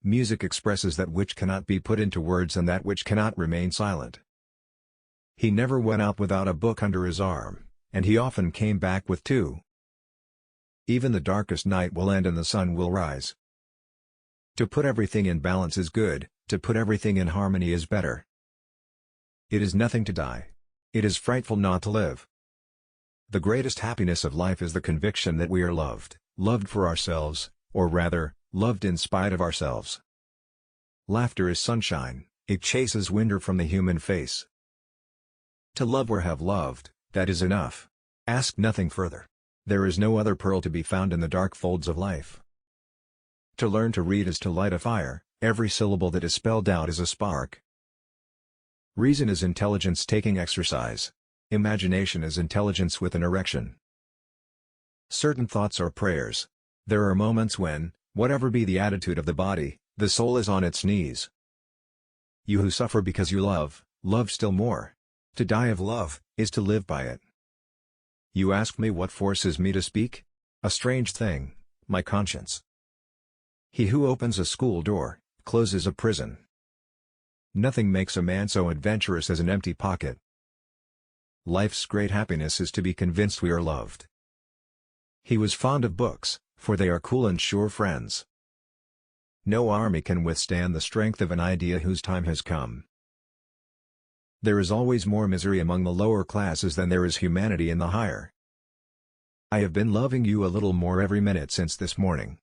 Music expresses that which cannot be put into words and that which cannot remain silent. He never went out without a book under his arm, and he often came back with two. Even the darkest night will end and the sun will rise. To put everything in balance is good, to put everything in harmony is better. It is nothing to die. It is frightful not to live. The greatest happiness of life is the conviction that we are loved, loved for ourselves, or rather, loved in spite of ourselves. Laughter is sunshine, it chases winter from the human face. To love or have loved, that is enough. Ask nothing further. There is no other pearl to be found in the dark folds of life. To learn to read is to light a fire, every syllable that is spelled out is a spark. Reason is intelligence taking exercise. Imagination is intelligence with an erection. Certain thoughts are prayers. There are moments when, whatever be the attitude of the body, the soul is on its knees. You who suffer because you love, love still more. To die of love, is to live by it. You ask me what forces me to speak? A strange thing, my conscience. He who opens a school door, closes a prison. Nothing makes a man so adventurous as an empty pocket. Life's great happiness is to be convinced we are loved. He was fond of books, for they are cool and sure friends. No army can withstand the strength of an idea whose time has come. There is always more misery among the lower classes than there is humanity in the higher. I have been loving you a little more every minute since this morning.